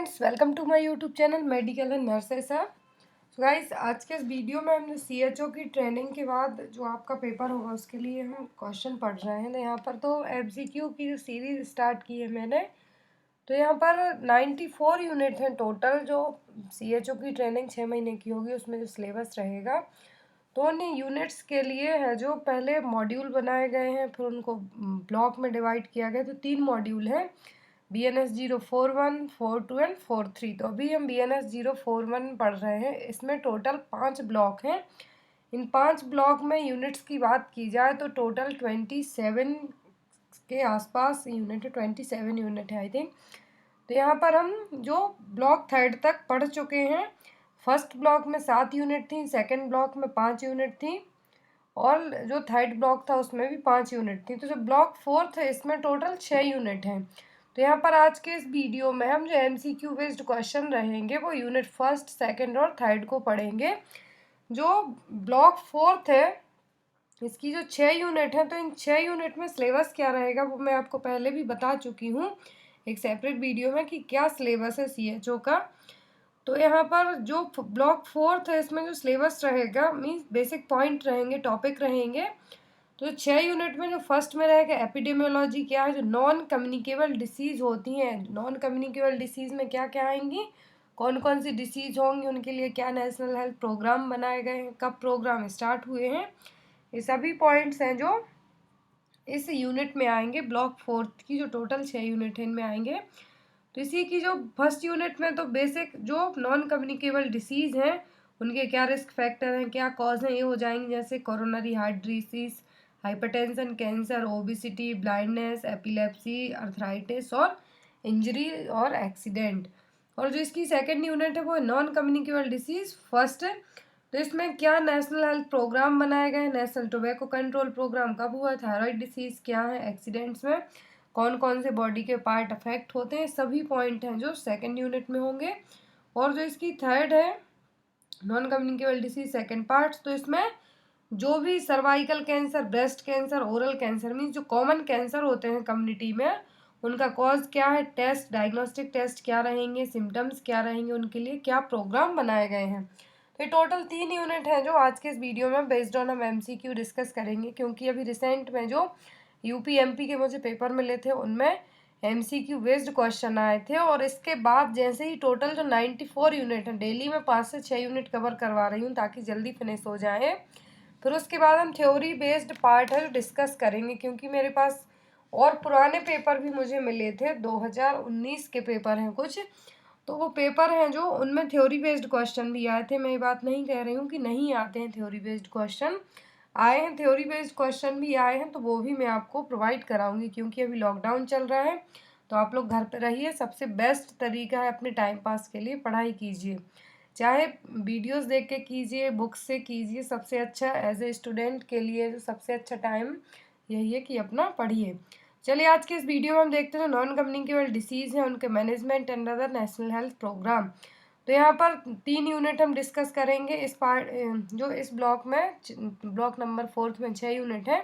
Friends, welcome to my YouTube channel medical and nurses. So guys, आज के इस video में हमने सीएचओ की ट्रेनिंग के बाद जो आपका पेपर होगा उसके लिए हम क्वेश्चन पढ़ रहे हैं। तो यहाँ पर तो एमसीक्यू की जो सीरीज स्टार्ट की है मैंने, तो यहाँ पर 94 यूनिट हैं टोटल। जो सीएचओ की ट्रेनिंग 6 महीने की होगी उसमें जो सिलेबस रहेगा, तो उन यूनिट्स के लिए है जो पहले मॉड्यूल बनाए गए हैं, फिर उनको ब्लॉक में डिवाइड किया गया। तो 3 मॉड्यूल हैं, BNS 041, 42 एंड 43। तो अभी हम BNS 041 पढ़ रहे हैं। इसमें टोटल 5 ब्लॉक हैं। इन 5 ब्लॉक में यूनिट्स की बात की जाए तो टोटल 27 के आसपास यूनिट है, 27 यूनिट है आई थिंक। तो यहाँ पर हम जो ब्लॉक थर्ड तक पढ़ चुके हैं। फर्स्ट ब्लॉक में 7 यूनिट थी, सेकेंड ब्लॉक में 5 यूनिट थी, और जो थर्ड ब्लॉक था उसमें भी 5 यूनिट थी। तो जो ब्लॉक फोर्थ है इसमें टोटल 6 यूनिट हैं। तो यहाँ पर आज के इस वीडियो में हम जो MCQ बेस्ड क्वेश्चन रहेंगे वो यूनिट फर्स्ट, सेकंड और थर्ड को पढ़ेंगे। जो ब्लॉक फोर्थ है इसकी जो 6 यूनिट है, तो इन 6 यूनिट में सिलेबस क्या रहेगा वो मैं आपको पहले भी बता चुकी हूँ एक सेपरेट वीडियो में कि क्या सिलेबस है CHO का। तो यहाँ पर जो ब्लॉक फोर्थ है इसमें जो सिलेबस रहेगा मीन्स बेसिक पॉइंट रहेंगे, टॉपिक रहेंगे। तो 6 यूनिट में जो फर्स्ट में रहेगा एपिडेमियोलॉजी, क्या है जो नॉन कम्युनिकेबल डिसीज़ होती हैं। नॉन कम्युनिकेबल डिसीज़ में क्या क्या आएंगी, कौन कौन सी डिसीज़ होंगी, उनके लिए क्या नेशनल हेल्थ प्रोग्राम बनाए गए हैं, कब प्रोग्राम स्टार्ट हुए हैं, ये सभी पॉइंट्स हैं जो इस यूनिट में आएंगे। ब्लॉक फोर्थ की जो टोटल 6 यूनिट है इनमें आएंगे। तो इसी की जो फर्स्ट यूनिट में तो बेसिक जो नॉन कम्युनिकेबल डिसीज़ हैं उनके क्या रिस्क फैक्टर हैं, क्या कॉज हैं, ये हो जाएंगे, जैसे coronary heart disease, hypertension, cancer, obesity, blindness, epilepsy, arthritis और इंजरी और एक्सीडेंट। और जो इसकी सेकेंड यूनिट है वो नॉन कम्युनिकेबल डिसीज़ फर्स्ट। तो इसमें क्या नेशनल हेल्थ प्रोग्राम बनाए गए, नेशनल टोबैको कंट्रोल प्रोग्राम कब हुआ, थायराइड डिसीज़ क्या है, एक्सीडेंट्स में कौन कौन से बॉडी के पार्ट अफेक्ट होते हैं, सभी पॉइंट हैं जो सेकंड यूनिट में होंगे। और जो इसकी थर्ड है non communicable disease second part, तो इसमें जो भी cervical cancer, breast cancer, oral cancer means जो कॉमन कैंसर होते हैं कम्युनिटी में, उनका कॉज क्या है, टेस्ट, डायग्नोस्टिक टेस्ट क्या रहेंगे, सिम्टम्स क्या रहेंगे, उनके लिए क्या प्रोग्राम बनाए गए हैं। तो ये टोटल 3 यूनिट हैं जो आज के इस वीडियो में बेस्ड ऑन हम MCQ डिस्कस करेंगे। क्योंकि अभी रिसेंट में जो UP MP के मुझे पेपर मिले थे उनमें MCQ बेस्ड क्वेश्चन आए थे, और इसके बाद जैसे ही टोटल जो 94 यूनिट है, डेली में 5 से 6 यूनिट कवर करवा रही हूँ ताकि जल्दी फिनिश हो जाए। फिर उसके बाद हम थ्योरी बेस्ड पार्ट है जो डिस्कस करेंगे, क्योंकि मेरे पास और पुराने पेपर भी मुझे मिले थे, 2019 के पेपर हैं कुछ। तो वो पेपर हैं जो उनमें थ्योरी बेस्ड क्वेश्चन भी आए थे। मैं ये बात नहीं कह रही हूँ कि नहीं आते हैं, थ्योरी बेस्ड क्वेश्चन आए हैं, थ्योरी बेस्ड क्वेश्चन भी आए हैं, तो वो भी मैं आपको प्रोवाइड कराऊंगी। क्योंकि अभी लॉकडाउन चल रहा है तो आप लोग घर पे रहिए, सबसे बेस्ट तरीका है अपने टाइम पास के लिए पढ़ाई कीजिए, चाहे वीडियोस देख के कीजिए, बुक्स से कीजिए, सबसे अच्छा एज ए स्टूडेंट के लिए जो सबसे अच्छा टाइम यही है कि अपना पढ़िए। चलिए आज के इस वीडियो में हम देखते हैं नॉन कम्युनिकेबल डिसीज़ हैं, उनके management and other national health programme. तो यहाँ पर 3 यूनिट हम डिस्कस करेंगे इस पार्ट, जो इस ब्लॉक में ब्लॉक नंबर फोर्थ में 6 यूनिट है।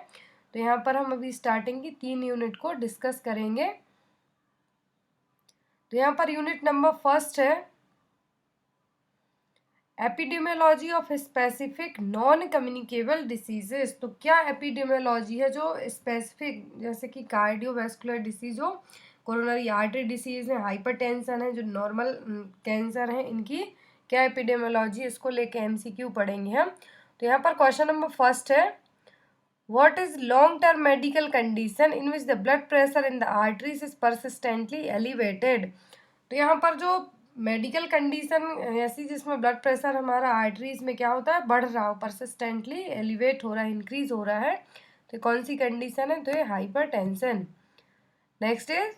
तो यहाँ पर हम अभी स्टार्टिंग की 3 यूनिट को डिस्कस करेंगे। तो यहाँ पर यूनिट नंबर फर्स्ट है epidemiology of specific non communicable diseases. तो क्या एपिडेमियोलॉजी है जो स्पेसिफिक, जैसे कि कार्डियोवैस्कुलर डिसीज हो, कोरोनरी आर्टरी डिसीज है, हाइपरटेंशन है, जो नॉर्मल कैंसर है, इनकी क्या एपिडेमियोलॉजी, इसको लेके MCQ पढ़ेंगे हम। तो यहाँ पर क्वेश्चन नंबर फर्स्ट है what is long term medical condition in which the blood pressure in the arteries is persistently elevated. तो यहाँ पर जो मेडिकल कंडीशन ऐसी जिसमें ब्लड प्रेशर हमारा आर्टरीज में क्या होता है, बढ़ रहा हो, परसिस्टेंटली एलिवेट हो रहा है, इंक्रीज हो रहा है, तो कौन सी कंडीशन है, तो ये hypertension. Next is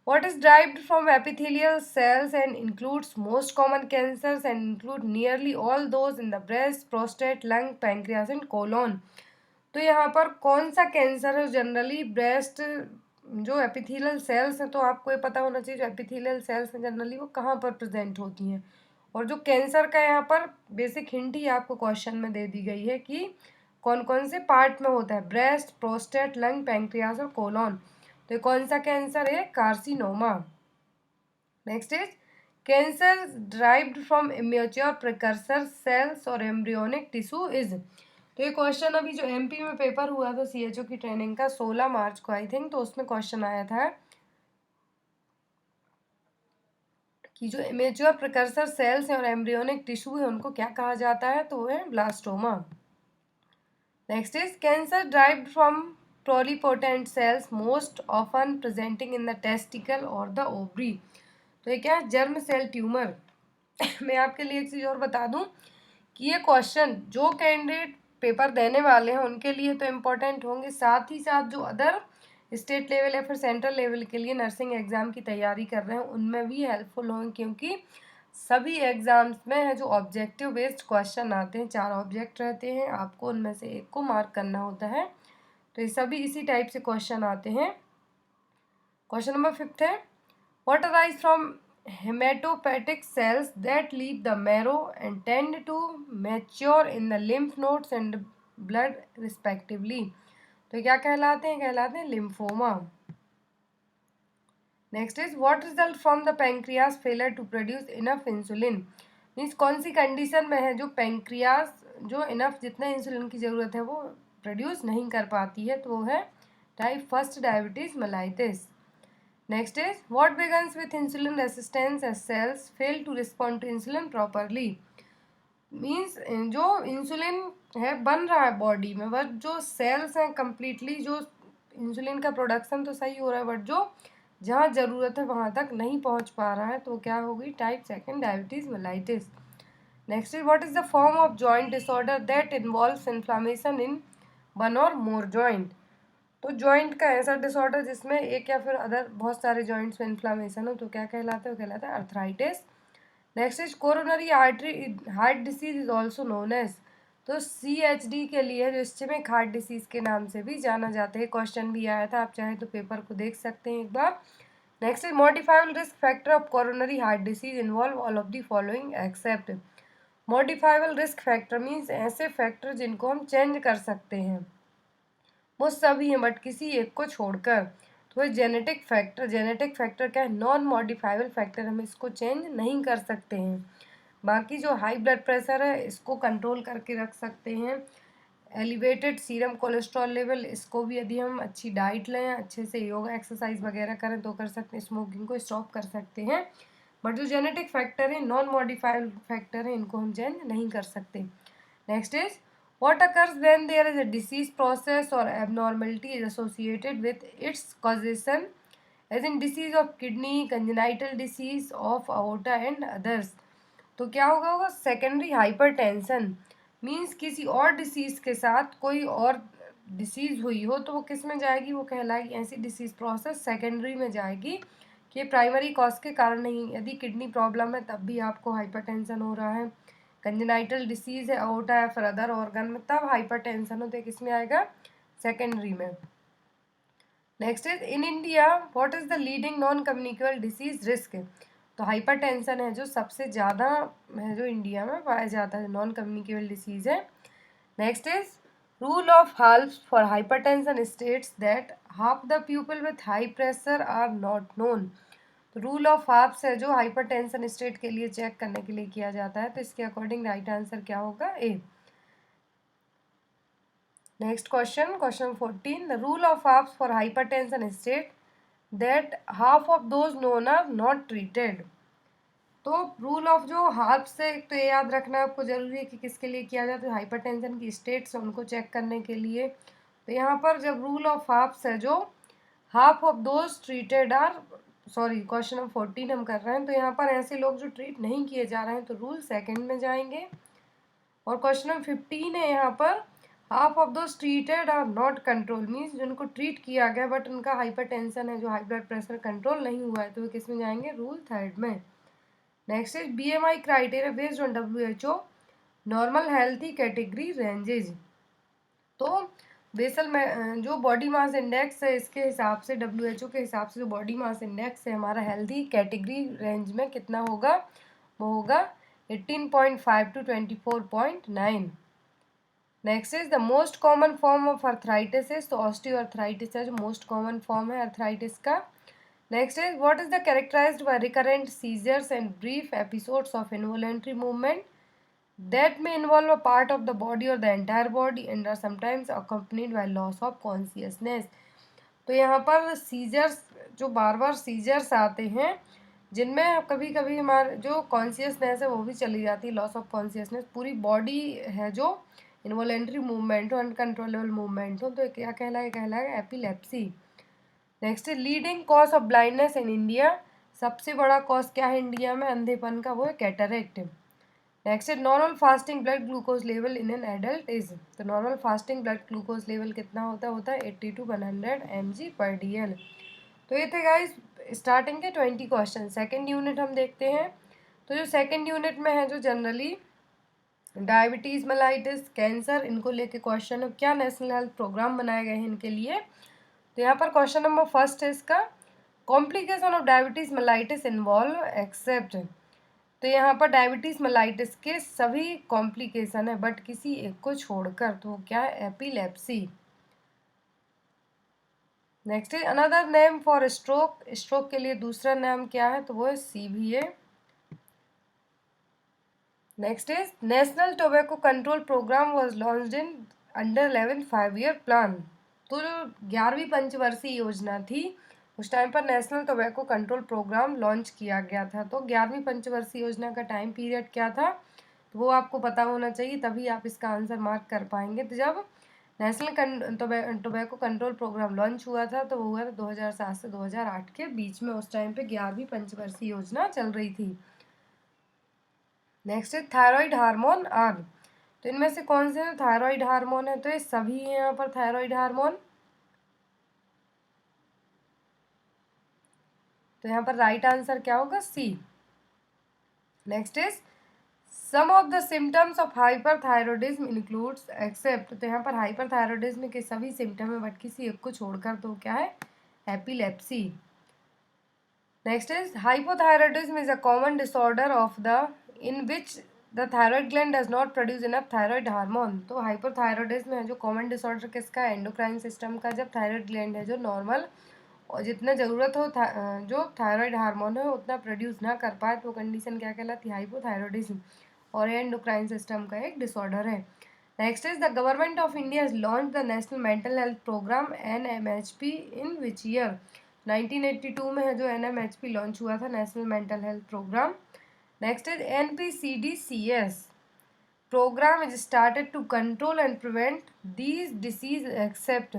what is derived from epithelial cells and includes most common cancers and include nearly all those in the breast, prostate, lung, pancreas and colon। तो यहाँ पर कौन सा कैंसर है जनरली ब्रेस्ट, जो एपिथेलियल सेल्स हैं, तो आपको ये पता होना चाहिए जो एपिथेलियल सेल्स हैं जनरली वो कहाँ पर प्रेजेंट होती हैं। और जो कैंसर का यहाँ पर बेसिक हिंट ही आपको क्वेश्चन में दे दी गई है कि कौन कौन से पार्ट में होता है, ब्रेस्ट, प्रोस्टेट, लंग, पैंक्रियास और कोलोन। तो कौन सा कैंसर है, carcinoma. Next is cancer derived from immature precursor cells और एम्ब्रियोनिक टिश्यू इज। तो ये क्वेश्चन अभी जो एमपी में पेपर हुआ था सीएचओ की ट्रेनिंग का 16 मार्च को आई थिंक, तो उसमें क्वेश्चन आया था कि जो इमेच्योर प्रिकर्सर सेल्स और एम्ब्रियोनिक टिश्यू है उनको क्या कहा जाता है, तो वो है blastoma. Next is cancer derived from pluripotent cells most often presenting in the testicle और द ओवरी। तो ये क्या है, जर्म सेल ट्यूमर। मैं आपके लिए एक चीज़ और बता दूं कि ये क्वेश्चन जो कैंडिडेट पेपर देने वाले हैं उनके लिए तो इम्पोर्टेंट होंगे, साथ ही साथ जो अदर स्टेट लेवल या फिर सेंट्रल लेवल के लिए नर्सिंग एग्ज़ाम की तैयारी कर रहे हैं उनमें भी हेल्पफुल होंगे, क्योंकि सभी एग्ज़ाम्स में है जो ऑब्जेक्टिव बेस्ड क्वेश्चन आते हैं, 4 ऑब्जेक्ट रहते हैं, आपको उनमें से एक को मार्क करना होता है, तो ये सभी इसी टाइप से क्वेश्चन आते हैं। क्वेश्चन नंबर 5 है what arise from hematopoietic cells that leave the marrow and tend to mature in the lymph nodes and blood respectively। तो क्या कहलाते हैं, कहलाते हैं lymphoma. Next is what result from the pancreas failure to produce enough insulin. Means कौन सी condition में है जो पेंक्रियास जो इनफ जितना इंसुलिन की ज़रूरत है वो प्रोड्यूस नहीं कर पाती है, तो वो है type 1 diabetes mellitus. Next is what begins with insulin resistance as cells fail to respond to insulin properly। Means जो इंसुलिन है बन रहा है बॉडी में, बट जो सेल्स हैं कम्प्लीटली जो इंसुलिन का प्रोडक्शन तो सही हो रहा है बट जो जहाँ ज़रूरत है वहाँ तक नहीं पहुँच पा रहा है, तो क्या होगी type 2 diabetes mellitus. Next is what is the form of joint disorder that involves inflammation in one और मोर जॉइंट। तो जॉइंट का ऐसा डिसऑर्डर जिसमें एक या फिर अदर बहुत सारे जॉइंट्स में इन्फ्लामेशन हो, तो क्या कहलाता है, वो कहलाता है arthritis. Next is coronary artery heart disease is also known as. तो CHD के लिए जो इस्चेमिक हार्ट डिसीज के नाम से भी जाना जाता है, क्वेश्चन भी आया था, आप चाहे तो पेपर को देख सकते हैं एक बार। Next is modifiable risk factor of coronary heart disease involve all of the following except. Modifiable risk factor means ऐसे फैक्टर जिनको हम चेंज कर सकते हैं, वो सभी हैं बट किसी एक को छोड़कर, तो जेनेटिक फैक्टर। जेनेटिक फैक्टर क्या है, नॉन मॉडिफाइबल फैक्टर, हम इसको चेंज नहीं कर सकते हैं। बाकी जो हाई ब्लड प्रेशर है इसको कंट्रोल करके रख सकते हैं। एलिवेटेड सीरम कोलेस्ट्रॉल लेवल, इसको भी यदि हम अच्छी डाइट लें, अच्छे से योगा एक्सरसाइज वगैरह करें तो कर सकते हैं, स्मोकिंग को स्टॉप कर सकते हैं। बट जो जेनेटिक फैक्टर है, नॉन मॉडिफाइबल फैक्टर है, इनको हम चेंज नहीं कर सकते। Next is what occurs when there is a disease process or abnormality is associated with its causation, as in disease of kidney, congenital disease of aorta and others। तो क्या होगा secondary hypertension. Means किसी और disease के साथ कोई और disease हुई हो तो वो किस में जाएगी, वो कहलाएगी ऐसी डिसीज़ प्रोसेस सेकेंडरी में जाएगी कि प्राइमरी कॉज के कारण नहीं। यदि किडनी प्रॉब्लम है तब भी आपको हाइपरटेंशन हो रहा है, कंजेनाइटल डिसीज़ है अओर्टा या फिर अदर ऑर्गन में तब हाइपरटेंशन हो, तो किस में आएगा, सेकेंडरी में। Next is in India what is the leading non communicable disease risk. तो हाइपरटेंशन है जो सबसे ज़्यादा है जो इंडिया में पाया जाता है, नॉन कम्युनिकेबल डिसीज़ है। Next is rule of half for hypertension states that half the people with high pressure are not known. तो रूल ऑफ हाफ्स है जो हाइपरटेंशन स्टेट के लिए चेक करने के लिए किया जाता है, तो इसके अकॉर्डिंग राइट आंसर क्या होगा, A. Next question, question 14 the rule of halves for hypertension state that half of those known are not treated. तो रूल ऑफ जो हाफ से, तो ये याद रखना आपको जरूरी है कि किसके लिए किया जाता है, हाइपरटेंशन की स्टेट्स उनको चेक करने के लिए। तो यहाँ पर जब रूल ऑफ हाफ्स है जो half of those treated are, sorry question number 14 हम कर रहे हैं, तो यहाँ पर ऐसे लोग जो ट्रीट नहीं किए जा रहे हैं तो रूल सेकंड में जाएंगे। और क्वेश्चन नंबर 15 है यहाँ पर half of those treated are not control, means जिनको ट्रीट किया गया बट उनका हाइपरटेंशन है जो हाई ब्लड प्रेशर कंट्रोल नहीं हुआ है, तो वे किस में जाएंगे, रूल थर्ड में। Next is BMI criteria based on WHO normal healthy category ranges. तो बेसल में जो बॉडी मास इंडेक्स है इसके हिसाब से WHO के हिसाब से जो बॉडी मास इंडेक्स है हमारा हेल्थी कैटेगरी रेंज में कितना होगा, वो होगा 18.5 to 24.9। Next is the most common form of arthritis is, तो ऑस्टियोआर्थराइटिस है जो मोस्ट कॉमन फॉर्म है अर्थराइटिस का। Next is what is the characterized by recurrent seizures and brief episodes of involuntary movement that may involve a part of the body or the entire body and are sometimes accompanied by loss of consciousness। तो यहाँ पर seizures, जो बार बार seizures आते हैं जिनमें कभी कभी हमारे जो कॉन्शियसनेस है वो भी चली जाती है, लॉस ऑफ कॉन्शियसनेस, पूरी बॉडी है जो इनवॉलेंट्री मूवमेंट हो, अनकंट्रोलेबल मूवमेंट हो, तो क्या कहलाएगा epilepsy. Next leading cause of blindness in India, सबसे बड़ा कॉज क्या है इंडिया में अंधेपन का, वो है कैटरेक्ट। नेक्स्ट है normal fasting blood glucose level in an adult is, तो normal fasting blood glucose level कितना होता है 80 to 100 mg/dl। तो ये थे गाइस स्टार्टिंग के 20 क्वेश्चन। सेकेंड यूनिट हम देखते हैं। तो जो सेकेंड यूनिट में है जो जनरली डायबिटीज़, मेलाइटिस, कैंसर, इनको लेके क्वेश्चन है, क्या नेशनल हेल्थ प्रोग्राम बनाए गए हैं इनके लिए। तो यहाँ पर क्वेश्चन नंबर फर्स्ट है इसका, complication of diabetes mellitus involve except. तो यहाँ पर डायबिटीज़ मेलाइटिस के सभी कॉम्प्लिकेशन है बट किसी एक को छोड़कर, तो क्या है epilepsy. Next is another name for stroke, stroke के लिए दूसरा नाम क्या है, तो वो है CVA। Next is national tobacco control programme was launched in under 11th 5-year plan. तो जो 11वीं पंचवर्षीय योजना थी उस टाइम पर national tobacco control programme launch किया गया था। तो 11वीं पंचवर्षीय योजना का टाइम पीरियड क्या था, तो वो आपको पता होना चाहिए, तभी आप इसका आंसर मार्क कर पाएंगे। तो जब national tobacco control programme launch हुआ था तो वो हुआ था 2007 से 2008 के बीच में, उस टाइम पे 11वीं पंचवर्षीय योजना चल रही थी। नेक्स्ट है थायराइड हार्मोन आर, तो इनमें से कौन से थायराइड हार्मोन है, तो ये सभी है यहाँ पर थायराइड हार्मोन। तो यहाँ पर राइट आंसर क्या होगा C। Next is some of the symptoms of hyperthyroidism includes except, तो यहाँ पर हाइपरथायरॉयडिज्म के सभी सिम्टम है बट किसी एक को छोड़कर, तो क्या है epilepsy. Next is hypothyroidism is a common disorder of the in which the thyroid gland does not produce enough thyroid hormone। तो hypothyroidism है जो कॉमन डिसऑर्डर किसका है, एंडोक्राइन सिस्टम का, जब थायराइड ग्लैंड है जो नॉर्मल और जितना ज़रूरत हो जो थायराइड हार्मोन है उतना प्रोड्यूस ना कर पाए, तो कंडीशन क्या कहलाती है हाइपोथायरॉयडिज्म, और ये एंडोक्राइन सिस्टम का एक डिसऑर्डर है। Next is the government of India has launch the national mental health programme NMHP in which year. 1982 में है जो NMHP लॉन्च हुआ था, national mental health programme. Next is NPCDCS programme is started to control and prevent these disease except.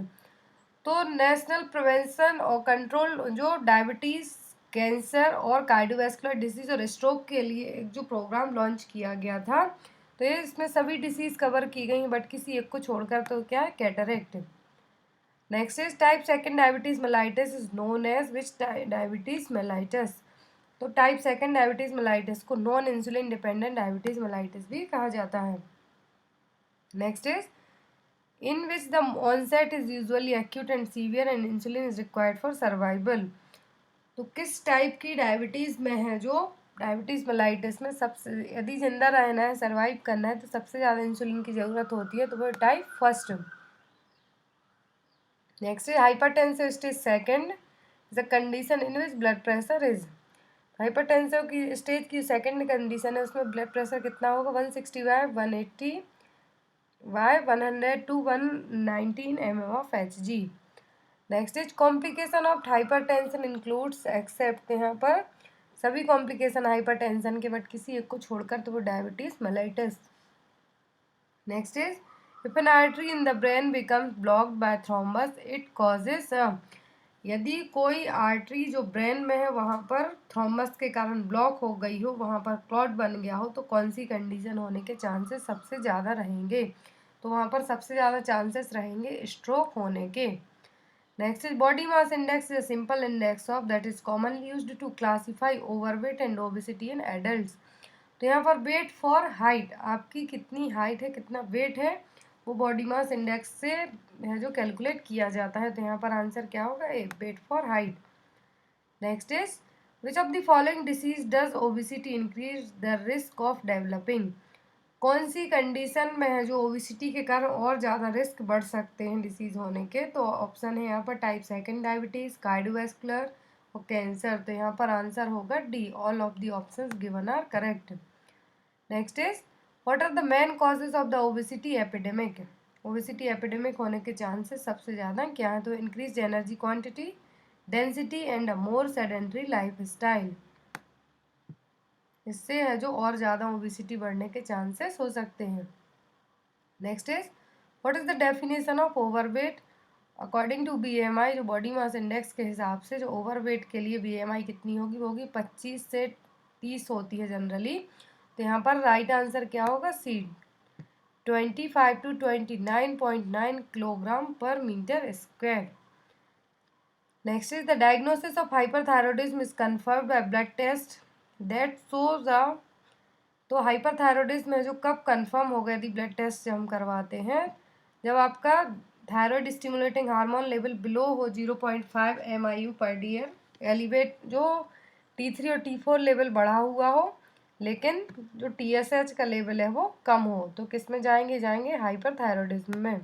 तो national prevention और control जो diabetes, cancer और cardiovascular disease और स्ट्रोक के लिए एक जो प्रोग्राम लॉन्च किया गया था, तो ये इसमें सभी डिसीज़ कवर की गई बट किसी एक को छोड़कर, तो क्या है cataract. Next is type second diabetes mellitus is known as which diabetes mellitus. तो टाइप सेकेंड डायबिटीज़ मेलाइटिस को non insulin dependent diabetes mellitus भी कहा जाता है। Next is in which the onset is usually acute and severe and insulin is required for survival। तो किस type की diabetes में है जो डायबिटीज़ मेलाइटिस में सबसे, यदि जिंदा रहना है, सर्वाइव करना है, तो सबसे ज़्यादा इंसुलिन की ज़रूरत होती है, तो वो टाइप फर्स्ट। नेक्स्ट है hypertensive stage second is a condition in which blood pressure is. Hypertensive की स्टेज की सेकेंड कंडीशन है, उसमें ब्लड प्रेशर कितना होगा 160/180 by 100 to 119 mm of Hg। Next is complication of hypertension includes except, यहाँ पर सभी कॉम्प्लिकेशन हाइपरटेंशन के बट किसी एक को छोड़कर, तो वो diabetes mellitus. Next is if N artery in the brain becomes blocked by thrombus it causes, यदि कोई आर्टरी जो ब्रेन में है वहाँ पर थ्रोम्बस के कारण ब्लॉक हो गई हो, वहाँ पर क्लॉट बन गया हो, तो कौन सी कंडीशन होने के चांसेस सबसे ज़्यादा रहेंगे, तो वहाँ पर सबसे ज़्यादा चांसेस रहेंगे स्ट्रोक होने के। Next is body mass index is a simple index of that is commonly used to classify overweight and obesity in adults. तो यहाँ पर वेट फॉर हाइट, आपकी कितनी हाइट है, कितना वेट है, वो बॉडी मास इंडेक्स से है जो कैलकुलेट किया जाता है। तो यहाँ पर आंसर क्या होगा A, weight for height. Next is which of the following disease does obesity increase the risk of developing. कौन सी कंडीशन में है जो ओबेसिटी के कारण और ज़्यादा रिस्क बढ़ सकते हैं डिसीज़ होने के, तो ऑप्शन है यहाँ पर टाइप सेकेंड डायबिटीज़, कार्डियोवैस्कुलर और कैंसर। तो यहाँ पर आंसर होगा D, all of the options given are correct. Next is what are the main causes of the obesity epidemic. Obesity epidemic होने के चांसेस सबसे ज़्यादा क्या है? तो increase energy quantity, density and a more sedentary lifestyle. इससे है जो और ज़्यादा ओबेसिटी बढ़ने के चांसेस हो सकते हैं। Next is what is the definition of overweight. According to BMI, जो बॉडी मास इंडेक्स के हिसाब से जो ओवरवेट के लिए BMI कितनी होगी? वो होगी 25 से 30 होती है जनरली। तो यहाँ पर राइट आंसर क्या होगा? सी, 25 to 29.9 किलोग्राम पर metre square. Next is the diagnosis of hyperthyroidism is confirmed by blood test that shows the. तो हाइपरथायरॉयडिज्म है जो कब कंफर्म हो गया? थी ब्लड टेस्ट जब हम करवाते हैं, जब आपका thyroid stimulating hormone level below हो 0.5 MIU/dl, एलिवेट जो T3 और T4 लेवल बढ़ा हुआ हो लेकिन जो TSH का लेवल है वो कम हो। तो किस में जाएंगे? जाएंगे हाइपरथायरॉयडिज्म में।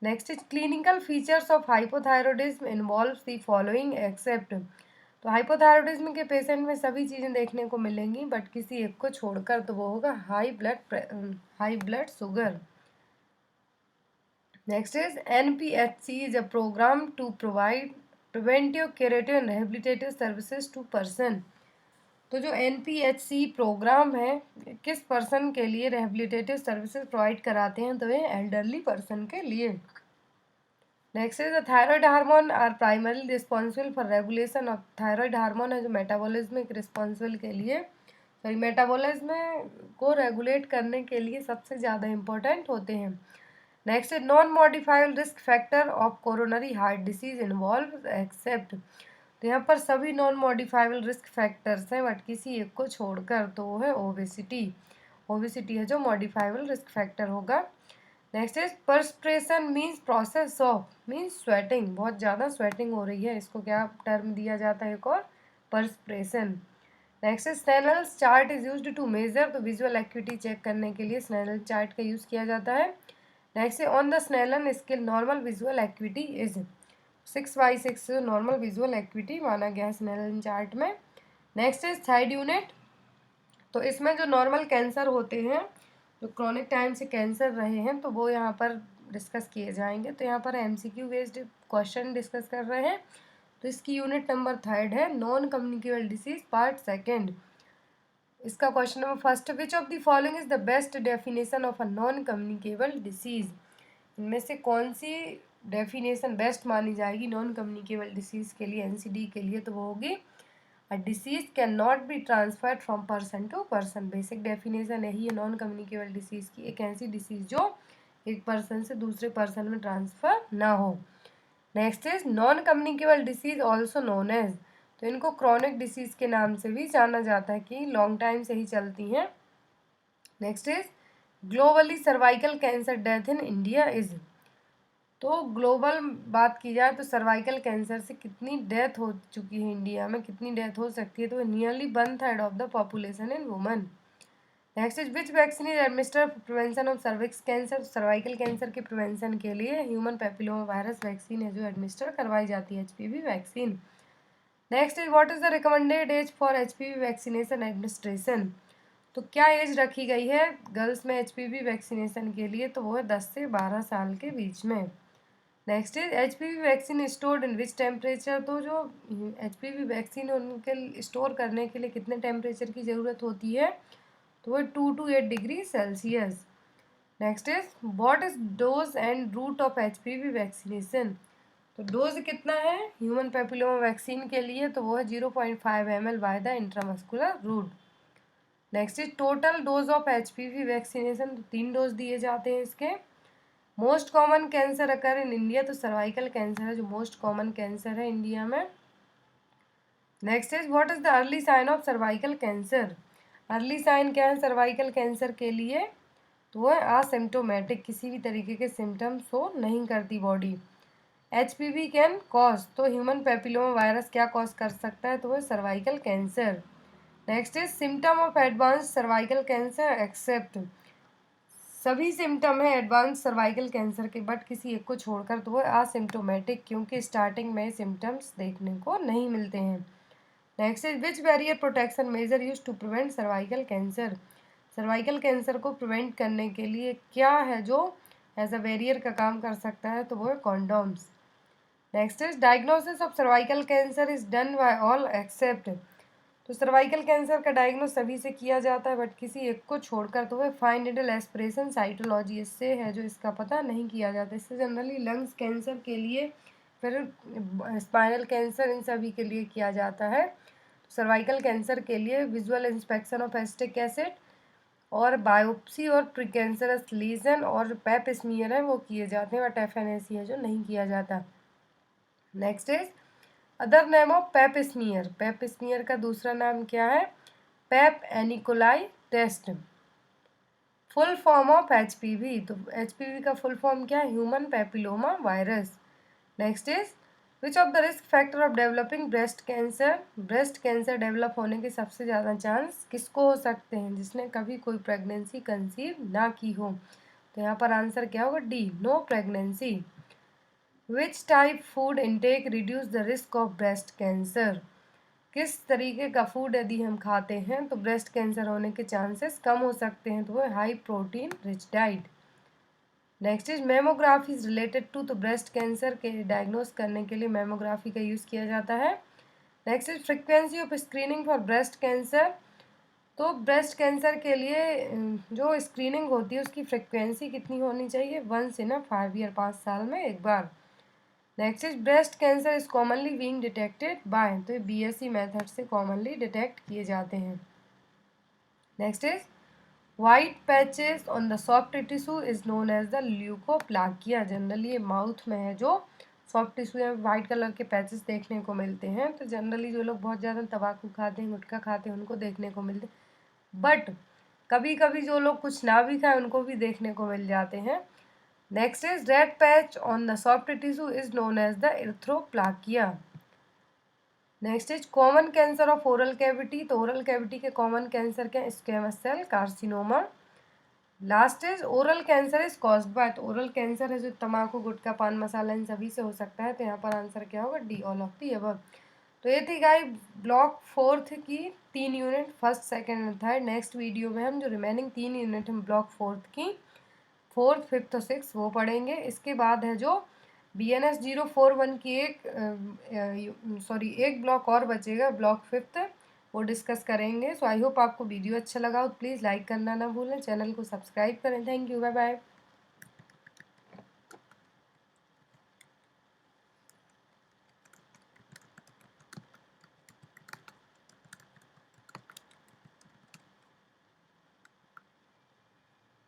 Next is clinical features of hypothyroidism involves the following accept. तो हाइपोथायरॉयडिज्म के पेशेंट में सभी चीज़ें देखने को मिलेंगी बट किसी एक को छोड़कर, तो वो होगा high blood sugar. Next is NPHC is a programme to provide preventive curative and rehabilitative services to person. तो जो NPHC प्रोग्राम है किस पर्सन के लिए रिहेबिलिटेटिव सर्विसेज प्रोवाइड कराते हैं? तो ये एल्डरली पर्सन के लिए। Next is the thyroid hormone are primarily responsible for regulation of. Thyroid hormone है जो मेटाबॉलिज्मिक रिस्पॉन्सिबल के लिए, सॉरी मेटाबॉलिज्म को रेगुलेट करने के लिए सबसे ज़्यादा इम्पोर्टेंट होते हैं। Next is non modifiable risk factor of coronary heart disease involve except. तो यहाँ पर सभी नॉन मॉडिफाइबल रिस्क फैक्टर्स हैं बट किसी एक को छोड़कर, तो वो है ओबेसिटी। ओबेसिटी है जो मॉडिफाइबल रिस्क फैक्टर होगा। Next is perspiration means process of, means sweating, बहुत ज़्यादा स्वेटिंग हो रही है, इसको क्या टर्म दिया जाता है? एक और perspiration. Next is Snellen's chart is used to measure. तो विजुअल एक्यूटी चेक करने के लिए स्नेलर चार्ट का यूज़ किया जाता है। Next on the Snellen scale normal visual acuity is 6/6 normal visual acuity माना गया है स्नेलन चार्ट में। Next is tide unit. तो इसमें जो नॉर्मल कैंसर होते हैं, जो क्रॉनिक टाइम से कैंसर रहे हैं, तो वो यहाँ पर डिस्कस किए जाएंगे। तो यहाँ पर MCQ बेस्ड क्वेश्चन डिस्कस कर रहे हैं। तो इसकी यूनिट नंबर 3 है नॉन कम्युनिकेबल डिसीज पार्ट 2। इसका question number 1, which of the following is the best definition of a non communicable disease. इनमें से कौन सी डेफिनेशन बेस्ट मानी जाएगी नॉन कम्युनिकेबल डिसीज के लिए, NCD के लिए? तो वो होगी a disease can not be transferred from person to person. Basic definition यही है नॉन कम्युनिकेबल डिसीज की, एक ऐसी डिसीज जो एक पर्सन से दूसरे पर्सन में ट्रांसफर ना हो। Next is non communicable disease also known as. तो इनको क्रॉनिक डिसीज के नाम से भी जाना जाता है कि लॉन्ग टाइम से ही चलती हैं। Next is globally cervical cancer death in India is. तो ग्लोबल बात की जाए तो सर्वाइकल कैंसर से कितनी डेथ हो चुकी है इंडिया में, कितनी डेथ हो सकती है? तो nearly 1/3 of the population in woman. Next is which vaccine is administered for prevention of cervix cancer. Cervical cancer के प्रिवेंशन के लिए ह्यूमन पैपिलोमा वायरस वैक्सीन है जो एडमिनिस्टर करवाई जाती है, HPV vaccine. Next is what is the recommended age for HPV vaccination administration. तो क्या एज रखी गई है गर्ल्स में HPV वैक्सीनेशन के लिए? तो वो है 10 से 12 साल के बीच में। Next is HPV vaccine stored in which temperature. तो जो HPV वैक्सीन है उनके स्टोर करने के लिए कितने टेम्परेचर की ज़रूरत होती है? तो वो 2 to 8 degree Celsius. Next is what is dose and route of HPV vaccination. तो डोज कितना है ह्यूमन पैपिलोमा वैक्सीन के लिए? तो वो है 0.5 ml by the intramuscular route. Next is total dose of HPV vaccination. तो 3 डोज दिए जाते हैं इसके। Most common cancer occur in India. तो सर्वाइकल कैंसर है जो मोस्ट कॉमन कैंसर है इंडिया में। Next is what is the early sign of cervical cancer. Early sign क्या है सर्वाइकल कैंसर के लिए? तो वो है असिम्प्टोमेटिक, किसी भी तरीके के सिम्टम्स शो नहीं करती बॉडी। HPV can cause. तो ह्यूमन पैपिलोमा वायरस क्या कॉज कर सकता है? तो वो cervical cancer. Next is symptom of advance cervical cancer except. सभी सिम्टम है एडवांस सर्वाइकल कैंसर के, बट किसी एक को छोड़कर तो वो असिम्टोमेटिक, क्योंकि स्टार्टिंग में सिम्टम्स देखने को नहीं मिलते हैं। Next is which barrier protection measure use to prevent cervical cancer. Cervical cancer को प्रिवेंट करने के लिए क्या है जो एज अ बैरियर का काम कर सकता है, तो वो है condoms. Next is diagnosis of cervical cancer is done by all except. तो सर्वाइकल कैंसर का डायग्नोस सभी से किया जाता है, बट किसी एक को छोड़कर तो वह फाइन निडल एस्पिरेशन साइटोलॉजी इससे है जो इसका पता नहीं किया जाता। इससे जनरली लंग्स कैंसर के लिए, फिर स्पाइनल कैंसर, इन सभी के लिए किया जाता है। सर्वाइकल कैंसर के लिए visual inspection of acetic acid और बायोप्सी और प्रीकैंसरस लीजन और पैप स्मीयर है वो किए जाते हैं, बट एफएनएसी है जो नहीं किया जाता। Next is other name of Pap smear. Pap smear का दूसरा नाम क्या है? Papanicolaou test. Full form of HPV. तो एचपीवी का फुल फॉर्म क्या है? Human papilloma virus. Next is which of the risk factor of developing breast cancer. Breast cancer develop होने के सबसे ज़्यादा चांस किसको हो सकते हैं? जिसने कभी कोई प्रेगनेंसी कंसीव ना की हो। तो यहाँ पर आंसर क्या होगा? D, no pregnancy. Which type food intake reduce the risk of breast cancer. किस तरीके का फूड यदि हम खाते हैं तो ब्रेस्ट कैंसर होने के चांसेस कम हो सकते हैं, तो वो high protein rich diet. Next is mammography is related to, तो ब्रेस्ट कैंसर के डायग्नोस करने के लिए मेमोग्राफी का यूज़ किया जाता है। Next is frequency of screening for breast cancer. तो ब्रेस्ट कैंसर के लिए जो स्क्रीनिंग होती है उसकी फ्रिक्वेंसी कितनी होनी चाहिए? 1 इन 5 ईयर, 5 साल में एक बार। Next is breast cancer is commonly being detected by, तो ये बीएससी मेथड से कॉमनली डिटेक्ट किए जाते हैं। Next is white patches on the soft tissue is known as the leukoplakia. Generally ये माउथ में है जो सॉफ्ट टिश्यू है, वाइट कलर के पैचेस देखने को मिलते हैं। तो जनरली जो लोग बहुत ज़्यादा तंबाकू खाते हैं, गुटखा खाते हैं, उनको देखने को मिलते हैं, बट कभी कभी जो लोग कुछ ना भी खाएं उनको भी देखने को मिल जाते हैं। Next is red patch on the soft tissue is known as the erythroplakia. Next is common cancer of oral cavity. तो ओरल कैविटी के कॉमन कैंसर क्या? Squamous cell carcinoma. Last is oral cancer is caused by, तो oral cancer है जो तम्बाकू, गुटखा, पान मसाला इन सभी से हो सकता है। तो यहाँ पर आंसर क्या होगा? D, all of the above. तो ये थी गाइस ब्लॉक 4 की 3 unit, first, second and third. Next video में हम जो रिमेनिंग 3 यूनिट हम ब्लॉक 4 की, 4th, 5th और 6th वो पढ़ेंगे। इसके बाद है जो BNS 041 की एक ब्लॉक और बचेगा, ब्लॉक 5th, वो डिस्कस करेंगे। सो आई होप आपको वीडियो अच्छा लगा हो, प्लीज़ लाइक करना ना भूलें, चैनल को सब्सक्राइब करें। Thank you, bye bye.